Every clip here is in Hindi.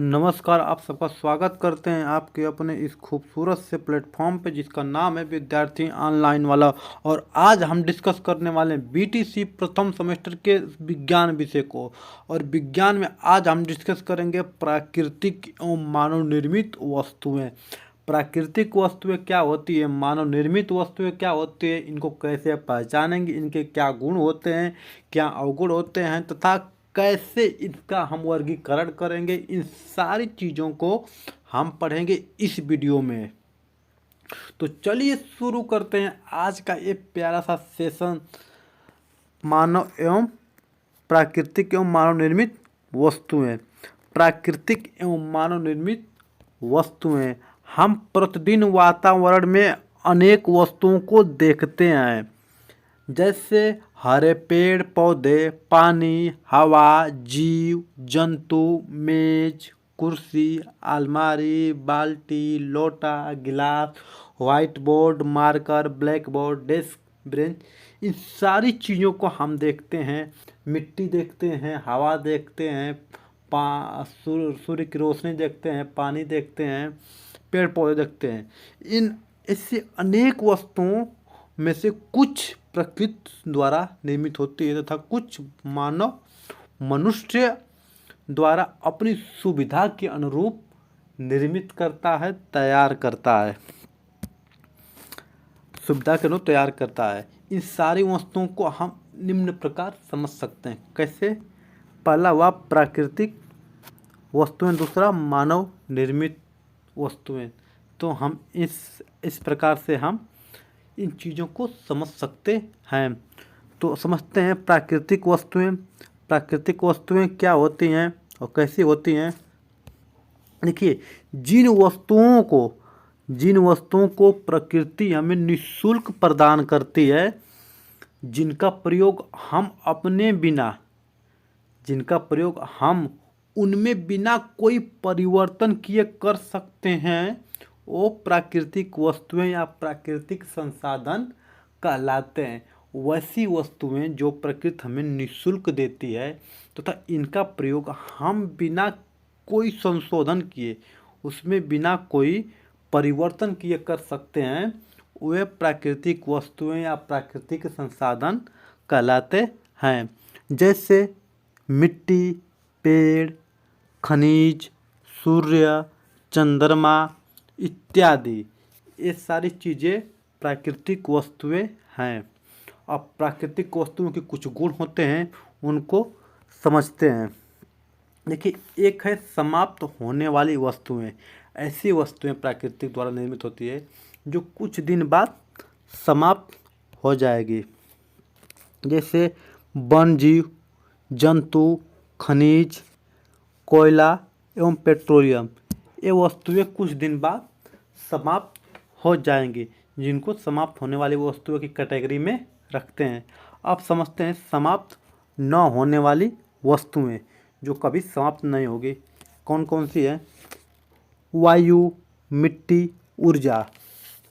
नमस्कार, आप सबका स्वागत करते हैं आपके अपने इस खूबसूरत से प्लेटफॉर्म पे जिसका नाम है विद्यार्थी ऑनलाइन वाला। और आज हम डिस्कस करने वाले हैं बीटीसी प्रथम सेमेस्टर के विज्ञान विषय को। और विज्ञान में आज हम डिस्कस करेंगे प्राकृतिक एवं मानव निर्मित वस्तुएं। प्राकृतिक वस्तुएं क्या होती है, मानव निर्मित वस्तुएं क्या होती है, इनको कैसे पहचानेंगे, इनके क्या गुण होते हैं, क्या अवगुण होते हैं तथा कैसे इसका हम वर्गीकरण करेंगे, इन सारी चीज़ों को हम पढ़ेंगे इस वीडियो में। तो चलिए शुरू करते हैं आज का ये प्यारा सा सेशन, मानव एवं प्राकृतिक एवं मानव निर्मित वस्तुएं। प्राकृतिक एवं मानव निर्मित वस्तुएं, हम प्रतिदिन वातावरण में अनेक वस्तुओं को देखते हैं, जैसे हरे पेड़ पौधे, पानी, हवा, जीव जंतु, मेज, कुर्सी, अलमारी, बाल्टी, लोटा, गिलास, white board, marker, black board, desk, bench, इन सारी चीज़ों को हम देखते हैं। मिट्टी देखते हैं, हवा देखते हैं, सूर्य की रोशनी देखते हैं, पानी देखते हैं, पेड़ पौधे देखते हैं। इन ऐसे अनेक वस्तुओं में से कुछ प्रकृति द्वारा निर्मित होती है तथा कुछ मानव मनुष्य द्वारा अपनी सुविधा के अनुरूप निर्मित करता है, तैयार करता है, सुविधा के अनुरूप तैयार करता है। इन सारी वस्तुओं को हम निम्न प्रकार समझ सकते हैं। कैसे? पहला हुआ प्राकृतिक वस्तुएं, दूसरा मानव निर्मित वस्तुएं। तो हम इस प्रकार से हम इन चीज़ों को समझ सकते हैं। तो समझते हैं प्राकृतिक वस्तुएं। प्राकृतिक वस्तुएं क्या होती हैं और कैसी होती हैं। देखिए, जिन वस्तुओं को प्रकृति हमें निःशुल्क प्रदान करती है, जिनका प्रयोग हम उनमें बिना कोई परिवर्तन किए कर सकते हैं, वो प्राकृतिक वस्तुएं या प्राकृतिक संसाधन कहलाते हैं। वैसी वस्तुएं जो प्रकृति हमें निःशुल्क देती है तथा इनका प्रयोग हम बिना कोई संशोधन किए, उसमें बिना कोई परिवर्तन किए कर सकते हैं, वे प्राकृतिक वस्तुएं या प्राकृतिक संसाधन कहलाते हैं। जैसे मिट्टी, पेड़, खनिज, सूर्य, चंद्रमा इत्यादि, ये सारी चीज़ें प्राकृतिक वस्तुएं हैं। अब प्राकृतिक वस्तुओं के कुछ गुण होते हैं, उनको समझते हैं। देखिए, एक है समाप्त होने वाली वस्तुएं। ऐसी वस्तुएं प्राकृतिक द्वारा निर्मित होती है जो कुछ दिन बाद समाप्त हो जाएगी, जैसे वन जीव जंतु, खनिज, कोयला एवं पेट्रोलियम। ये वस्तुएं कुछ दिन बाद समाप्त हो जाएंगी, जिनको समाप्त होने वाली वस्तुओं की कैटेगरी में रखते हैं। अब समझते हैं समाप्त न होने वाली वस्तुएं जो कभी समाप्त नहीं होगी। कौन कौन सी है? वायु, मिट्टी, ऊर्जा,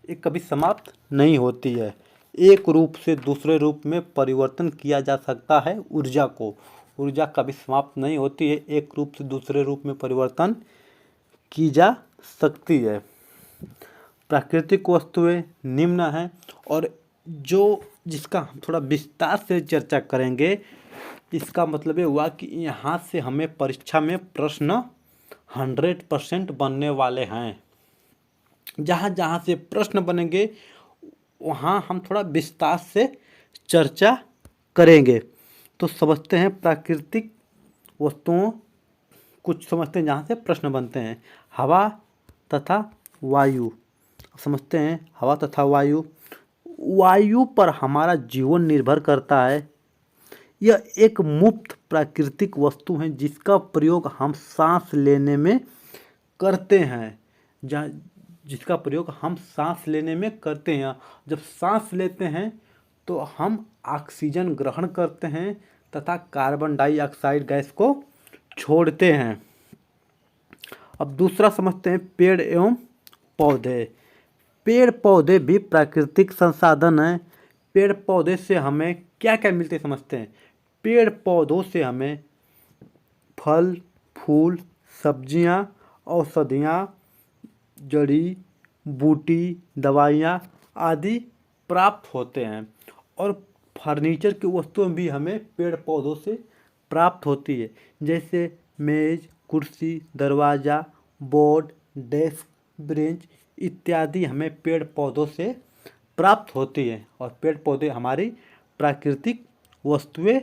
ये कभी समाप्त नहीं होती है। एक रूप से दूसरे रूप में परिवर्तन किया जा सकता है ऊर्जा कभी समाप्त नहीं होती है, एक रूप से दूसरे रूप में परिवर्तन की जा सकती है। प्राकृतिक वस्तुएं निम्न हैं, और जिसका हम थोड़ा विस्तार से चर्चा करेंगे, इसका मतलब ये हुआ कि यहाँ से हमें परीक्षा में प्रश्न 100% बनने वाले हैं। जहाँ जहाँ से प्रश्न बनेंगे वहाँ हम थोड़ा विस्तार से चर्चा करेंगे। तो समझते हैं प्राकृतिक वस्तुओं, कुछ समझते हैं जहाँ से प्रश्न बनते हैं। हवा तथा वायु, समझते हैं हवा तथा वायु पर हमारा जीवन निर्भर करता है। यह एक मुफ्त प्राकृतिक वस्तु है जिसका प्रयोग हम सांस लेने में करते हैं। जिसका प्रयोग हम सांस लेने में करते हैं। जब सांस लेते हैं तो हम ऑक्सीजन ग्रहण करते हैं तथा कार्बन डाइऑक्साइड गैस को छोड़ते हैं। अब दूसरा समझते हैं पेड़ एवं पौधे। पेड़ पौधे भी प्राकृतिक संसाधन हैं। पेड़ पौधे से हमें क्या क्या मिलते समझते हैं। पेड़ पौधों से हमें फल, फूल, सब्जियां, औषधियाँ, जड़ी बूटी, दवाइयाँ आदि प्राप्त होते हैं। और फर्नीचर की वस्तुएं भी हमें पेड़ पौधों से प्राप्त होती है, जैसे मेज, कुर्सी, दरवाज़ा, बोर्ड, डेस्क, बेंच इत्यादि हमें पेड़ पौधों से प्राप्त होती है। और पेड़ पौधे हमारी प्राकृतिक वस्तुएं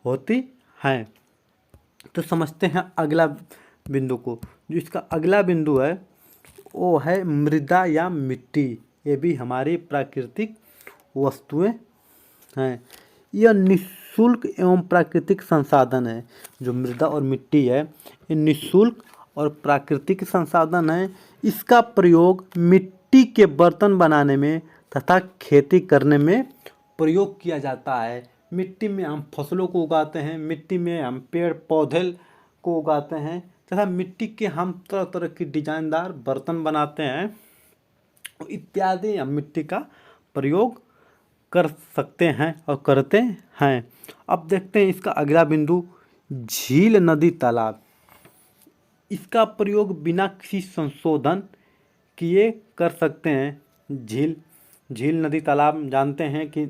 होती हैं। तो समझते हैं अगला बिंदु को। जो इसका अगला बिंदु है वो है मृदा या मिट्टी। ये भी हमारी प्राकृतिक वस्तुएं हैं। यह निःशुल्क एवं प्राकृतिक संसाधन है। जो मृदा और मिट्टी है ये निःशुल्क और प्राकृतिक संसाधन है। इसका प्रयोग मिट्टी के बर्तन बनाने में तथा खेती करने में प्रयोग किया जाता है। मिट्टी में हम फसलों को उगाते हैं, मिट्टी में हम पेड़ पौधे को उगाते हैं तथा मिट्टी के हम तरह तरह की डिजाइनदार बर्तन बनाते हैं इत्यादि। हम मिट्टी का प्रयोग कर सकते हैं और करते हैं। अब देखते हैं इसका अगला बिंदु, झील, नदी, तालाब। इसका प्रयोग बिना किसी संशोधन किए कर सकते हैं। झील, नदी, तालाब जानते हैं कि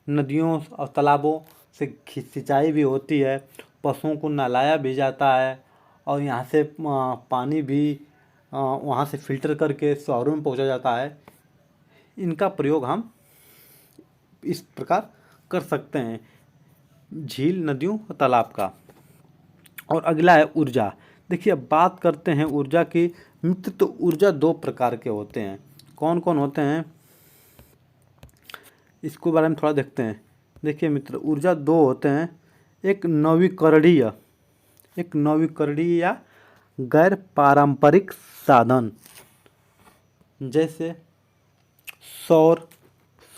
नदियों और तालाबों से सिंचाई भी होती है, पशुओं को नहलाया भी जाता है और यहाँ से पानी भी वहाँ से फिल्टर करके शहरों में पहुँचा जाता है। इनका प्रयोग हम इस प्रकार कर सकते हैं, झील, नदियों और तालाब का। और अगला है ऊर्जा। देखिए अब बात करते हैं ऊर्जा की मित्र। तो ऊर्जा दो प्रकार के होते हैं। कौन कौन होते हैं इसको बारे में थोड़ा देखते हैं। देखिए मित्र, ऊर्जा दो होते हैं। एक नवीकरणीय या गैर पारंपरिक साधन, जैसे सौर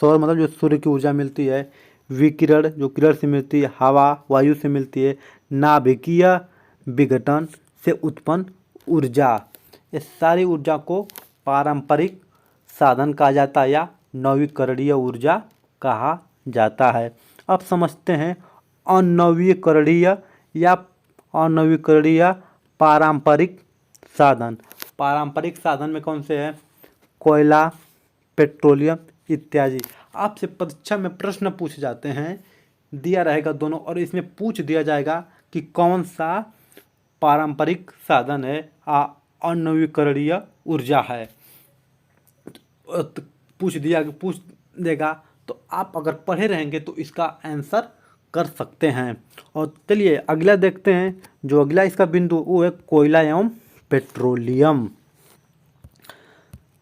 मतलब जो सूर्य की ऊर्जा मिलती है, विकिरण जो किरण से मिलती है, हवा वायु से मिलती है, नाभिकीय विघटन से उत्पन्न ऊर्जा। ये सारी ऊर्जा को पारंपरिक साधन कहा जाता है या नवीकरणीय ऊर्जा कहा जाता है। अब समझते हैं अनवीकरणीय पारंपरिक साधन। पारंपरिक साधन में कौन से हैं? कोयला, पेट्रोलियम इत्यादि। आपसे परीक्षा में प्रश्न पूछे जाते हैं, दिया रहेगा दोनों, और इसमें पूछ दिया जाएगा कि कौन सा पारंपरिक साधन है अनवीकरणीय ऊर्जा है। पूछ देगा तो आप अगर पढ़े रहेंगे तो इसका आंसर कर सकते हैं। और चलिए अगला देखते हैं। जो अगला इसका बिंदु वो है कोयला एवं पेट्रोलियम।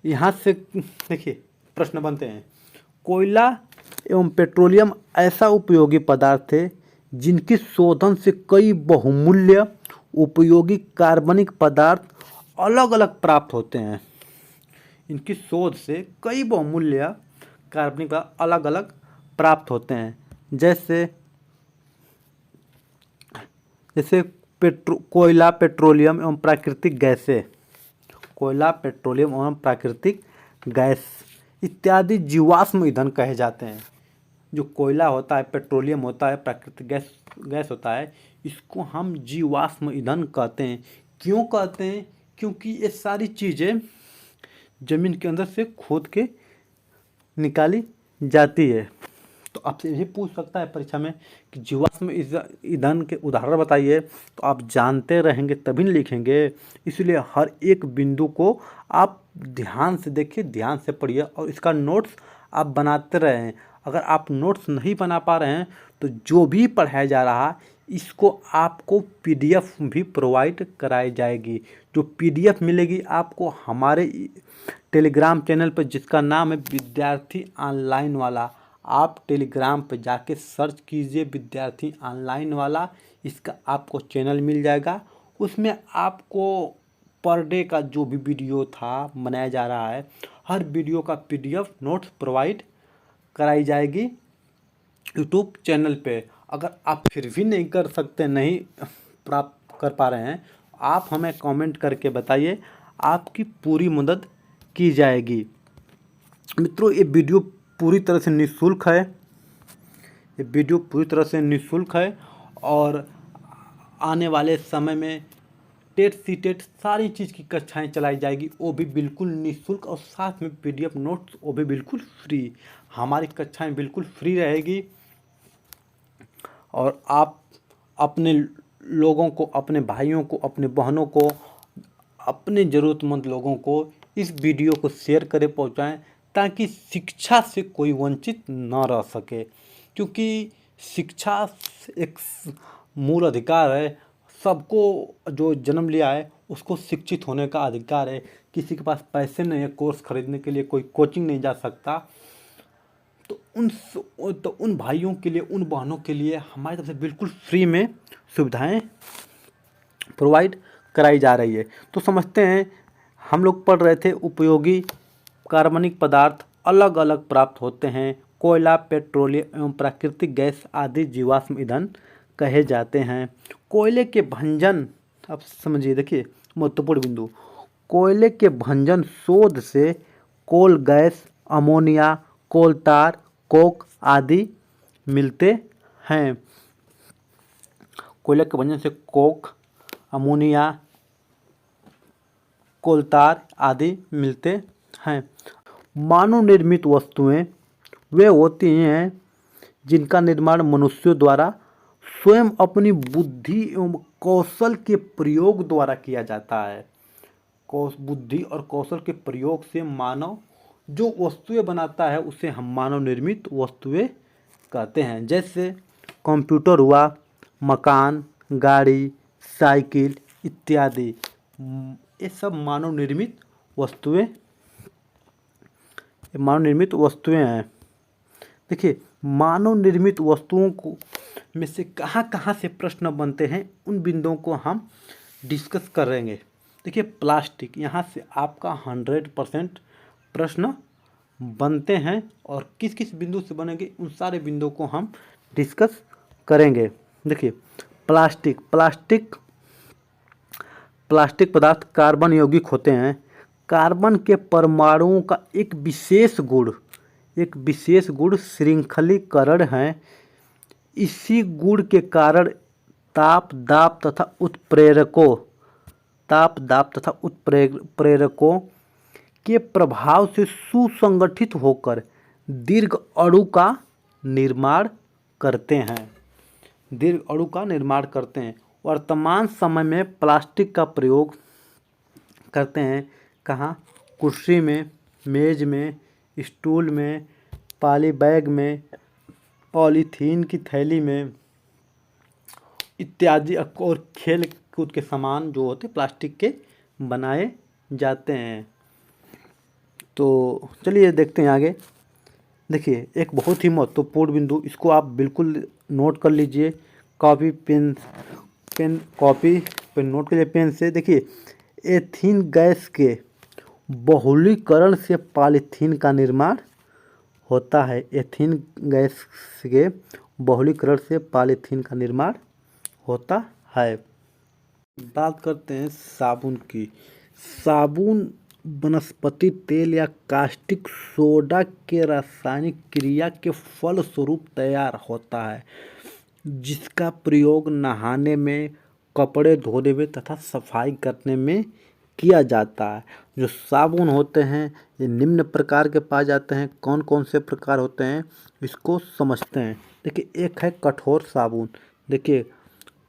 यहाँ से देखिए प्रश्न बनते हैं। कोयला एवं पेट्रोलियम ऐसा उपयोगी पदार्थ है जिनकी शोधन से कई बहुमूल्य उपयोगी कार्बनिक पदार्थ अलग अलग प्राप्त होते हैं। इनकी शोध से कई बहुमूल्य कार्बनिक पदार्थ अलग अलग प्राप्त होते हैं, जैसे कोयला, पेट्रोलियम एवं प्राकृतिक गैसें। कोयला, पेट्रोलियम एवं प्राकृतिक गैस इत्यादि जीवाश्म ईंधन कहे जाते हैं। जो कोयला होता है, पेट्रोलियम होता है, प्राकृतिक गैस होता है, इसको हम जीवाश्म ईंधन कहते हैं। क्यों कहते हैं? क्योंकि ये सारी चीज़ें ज़मीन के अंदर से खोद के निकाली जाती है। तो आपसे यही पूछ सकता है परीक्षा में कि जीवाश्म ईंधन के उदाहरण बताइए, तो आप जानते रहेंगे तभी लिखेंगे। इसलिए हर एक बिंदु को आप ध्यान से देखिए, ध्यान से पढ़िए और इसका नोट्स आप बनाते रहें। अगर आप नोट्स नहीं बना पा रहे हैं तो जो भी पढ़ाया जा रहा है इसको आपको पीडीएफ भी प्रोवाइड कराई जाएगी। जो पीडीएफ मिलेगी आपको हमारे टेलीग्राम चैनल पर, जिसका नाम है विद्यार्थी ऑनलाइन वाला। आप टेलीग्राम पर जाके सर्च कीजिए विद्यार्थी ऑनलाइन वाला, इसका आपको चैनल मिल जाएगा। उसमें आपको पर डे का जो भी वीडियो था बनाया जा रहा है, हर वीडियो का पीडीएफ नोट्स प्रोवाइड कराई जाएगी यूट्यूब चैनल पे। अगर आप फिर भी नहीं कर सकते, नहीं प्राप्त कर पा रहे हैं, आप हमें कमेंट करके बताइए, आपकी पूरी मदद की जाएगी। मित्रों ये वीडियो पूरी तरह से निःशुल्क है। ये वीडियो पूरी तरह से निःशुल्क है और आने वाले समय में टेट सी टेट सारी चीज़ की कक्षाएं चलाई जाएगी, वो भी बिल्कुल निःशुल्क, और साथ में PDF नोट्स वो भी बिल्कुल फ्री। हमारी कक्षाएं बिल्कुल फ्री रहेगी, और आप अपने लोगों को, अपने भाइयों को, अपने बहनों को, अपने ज़रूरतमंद लोगों को इस वीडियो को शेयर करें, पहुंचाएं, ताकि शिक्षा से कोई वंचित न रह सके। क्योंकि शिक्षा एक मूल अधिकार है। सबको जो जन्म लिया है उसको शिक्षित होने का अधिकार है। किसी के पास पैसे नहीं है कोर्स खरीदने के लिए, कोई कोचिंग नहीं जा सकता, तो उन भाइयों के लिए, उन बहनों के लिए हमारी तरफ से बिल्कुल फ्री में सुविधाएं प्रोवाइड कराई जा रही है। तो समझते हैं, हम लोग पढ़ रहे थे उपयोगी कार्बनिक पदार्थ अलग अलग प्राप्त होते हैं। कोयला, पेट्रोलियम एवं प्राकृतिक गैस आदि जीवाश्म ईंधन कहे जाते हैं। कोयले के भंजन, अब समझिए, देखिए महत्वपूर्ण बिंदु, कोयले के भंजन शोध से कोल गैस, अमोनिया, कोलतार, कोक आदि मिलते हैं। कोयले के भंजन से कोक, अमोनिया, कोलतार आदि मिलते हैं। मानव निर्मित वस्तुएं वे होती हैं जिनका निर्माण मनुष्यों द्वारा स्वयं अपनी बुद्धि एवं कौशल के प्रयोग द्वारा किया जाता है। बुद्धि और कौशल के प्रयोग से मानव जो वस्तुएं बनाता है उसे हम मानव निर्मित वस्तुएं कहते हैं। जैसे कंप्यूटर हुआ, मकान, गाड़ी, साइकिल इत्यादि, ये सब मानव निर्मित वस्तुएं हैं। देखिए, मानव निर्मित वस्तुओं को में से कहाँ कहाँ से प्रश्न बनते हैं, उन बिंदुओं को हम डिस्कस करेंगे। देखिए, प्लास्टिक, यहाँ से आपका 100% प्रश्न बनते हैं, और किस किस बिंदु से बनेंगे उन सारे बिंदुओं को हम डिस्कस करेंगे। देखिए, प्लास्टिक पदार्थ कार्बन यौगिक होते हैं। कार्बन के परमाणुओं का एक विशेष गुण श्रृंखलीकरण है। इसी गुण के कारण ताप दाब तथा उत्प्रेरकों के प्रभाव से सुसंगठित होकर दीर्घ अणु का निर्माण करते हैं। वर्तमान समय में प्लास्टिक का प्रयोग करते हैं कहाँ? कुर्सी में, मेज में, स्टूल में, पॉली बैग में, पॉलीथीन की थैली में इत्यादि, और खेल कूद के सामान जो होते प्लास्टिक के बनाए जाते हैं। तो चलिए देखते हैं आगे। देखिए, एक बहुत ही महत्वपूर्ण बिंदु, इसको आप बिल्कुल नोट कर लीजिए, कॉपी पेन नोट कर लीजिए पेन से। देखिए, एथीन गैस के बहुलीकरण से पॉलीथीन का निर्माण होता है। एथीन गैस के बहुलीकरण से पॉलीथीन का निर्माण होता है। बात करते हैं साबुन की। साबुन वनस्पति तेल या कास्टिक सोडा के रासायनिक क्रिया के फलस्वरूप तैयार होता है, जिसका प्रयोग नहाने में, कपड़े धोने में तथा सफाई करने में किया जाता है। जो साबुन होते हैं ये निम्न प्रकार के पाए जाते हैं। कौन कौन से प्रकार होते हैं इसको समझते हैं। देखिए, एक है कठोर साबुन। देखिए,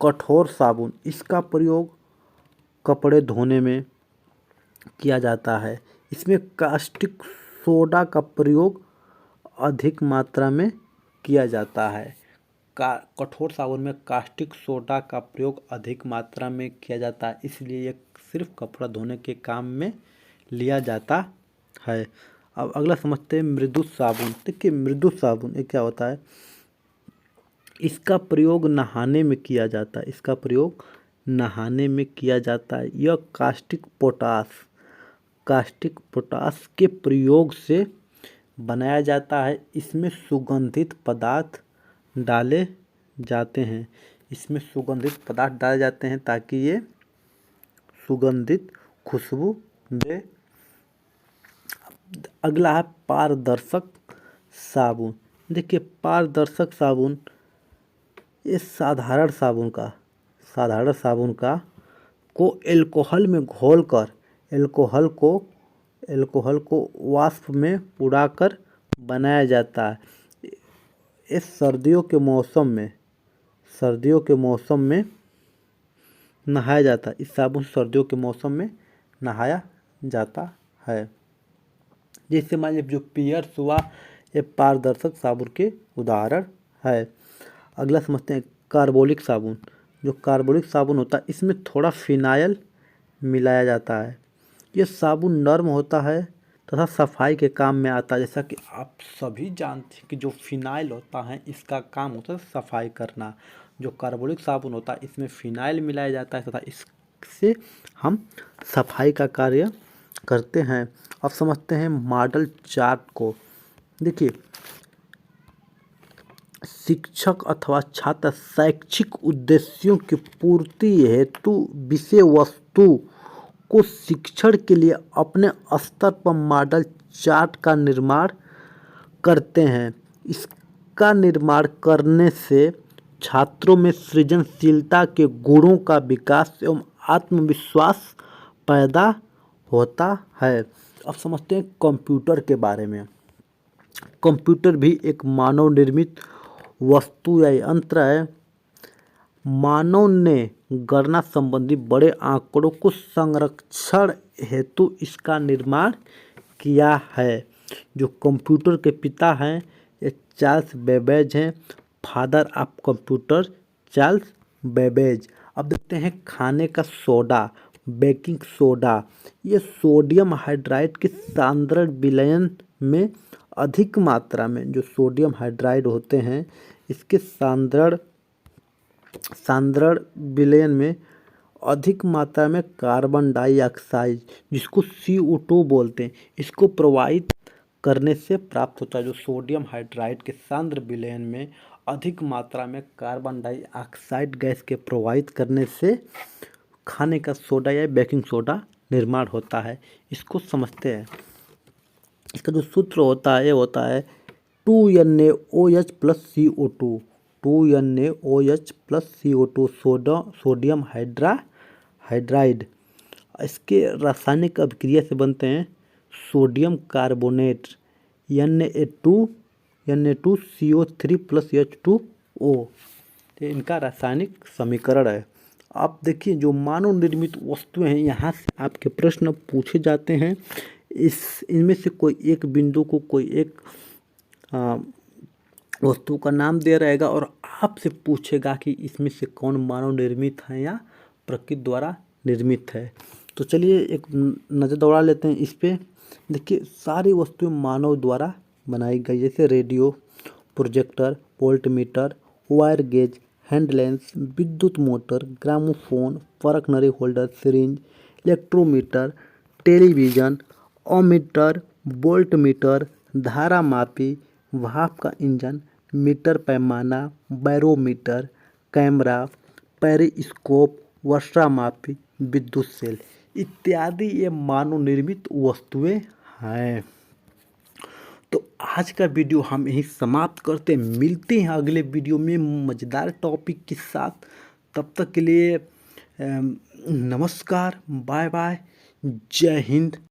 कठोर साबुन, इसका प्रयोग कपड़े धोने में किया जाता है। इसमें कास्टिक सोडा का प्रयोग अधिक मात्रा में किया जाता है। कठोर साबुन में कास्टिक सोडा का प्रयोग अधिक मात्रा में किया जाता है, इसलिए ये सिर्फ कपड़ा धोने के काम में लिया जाता है। अब अगला समझते हैं मृदु साबुन। देखिए, मृदु साबुन ये क्या होता है? इसका प्रयोग नहाने में किया जाता है। यह कास्टिक पोटाश के प्रयोग से बनाया जाता है। इसमें सुगंधित पदार्थ डाले जाते हैं ताकि ये सुगंधित खुशबू दे। अगला है पारदर्शक साबुन। देखिए, पारदर्शक साबुन ये साधारण साबुन का को एल्कोहल में घोलकर एल्कोहल को वाष्प में उड़ाकर बनाया जाता है। इस सर्दियों के मौसम में नहाया जाता है। इस साबुन से सर्दियों के मौसम में नहाया जाता है। जैसे मान लीजिए जो पियर्स हुआ, ये पारदर्शक साबुन के उदाहरण है। अगला समझते हैं कार्बोलिक साबुन। जो कार्बोलिक साबुन होता है इसमें थोड़ा फिनाइल मिलाया जाता है। ये साबुन नर्म होता है तथा सफाई के काम में आता है। जैसा कि आप सभी जानते हैं कि जो फिनाइल होता है इसका काम होता है सफाई करना। जो कार्बोलिक साबुन होता है इसमें फिनाइल मिलाया जाता है तथा इससे हम सफाई का कार्य करते हैं। अब समझते हैं मॉडल चार्ट को। देखिए, शिक्षक अथवा छात्र शैक्षिक उद्देश्यों की पूर्ति हेतु विषय वस्तु को शिक्षण के लिए अपने स्तर पर मॉडल चार्ट का निर्माण करते हैं। इसका निर्माण करने से छात्रों में सृजनशीलता के गुणों का विकास एवं आत्मविश्वास पैदा होता है। अब समझते हैं कंप्यूटर के बारे में। कंप्यूटर भी एक मानव निर्मित वस्तु या यंत्र है। मानव ने गणना संबंधी बड़े आंकड़ों को संरक्षण हेतु इसका निर्माण किया है। जो कंप्यूटर के पिता हैं ये चार्ल्स बेबेज हैं। Father of computer Charles Babbage. अब देखते हैं खाने का सोडा, बेकिंग सोडा। ये सोडियम हाइड्राइड के सांद्रण विलयन में अधिक मात्रा में, जो सोडियम हाइड्राइड होते हैं इसके सांद्रण विलयन में अधिक मात्रा में कार्बन डाइऑक्साइड, जिसको CO2 बोलते हैं, इसको प्रवाहित करने से प्राप्त होता है। जो सोडियम हाइड्राइड के सांद्र विलयन में अधिक मात्रा में कार्बन डाइऑक्साइड गैस के प्रवाहित करने से खाने का सोडा या बेकिंग सोडा निर्माण होता है। इसको समझते हैं। इसका जो सूत्र होता है ये होता है 2NaOH + CO2। 2NaOH + CO2 sodium hydride. इसके रासायनिक अभिक्रिया से बनते हैं सोडियम कार्बोनेट Na2CO3 + H2O। ये इनका रासायनिक समीकरण है। आप देखिए, जो मानव निर्मित वस्तुएं हैं यहाँ से आपके प्रश्न पूछे जाते हैं। इनमें से कोई एक बिंदु को कोई एक वस्तु का नाम दे रहेगा और आपसे पूछेगा कि इसमें से कौन मानव निर्मित है या प्रकृति द्वारा निर्मित है। तो चलिए एक नज़र दौड़ा लेते हैं इस पे। देखिए, सारी वस्तुएं मानव द्वारा बनाई गई, जैसे radio, projector, voltmeter, wire gauge, hand lens, विद्युत मोटर, ग्रामोफोन, परखनरी holder, syringe, electrometer, television, ohmmeter, voltmeter, धारा मापी, भाप का इंजन, मीटर पैमाना, बैरोमीटर, कैमरा, पेरिस्कोप, वर्षा मापी, विद्युत सेल इत्यादि ये मानव निर्मित वस्तुएं हैं। तो आज का वीडियो हम यहीं समाप्त करते हैं। मिलते हैं अगले वीडियो में मज़ेदार टॉपिक के साथ। तब तक के लिए नमस्कार, बाय बाय, जय हिंद।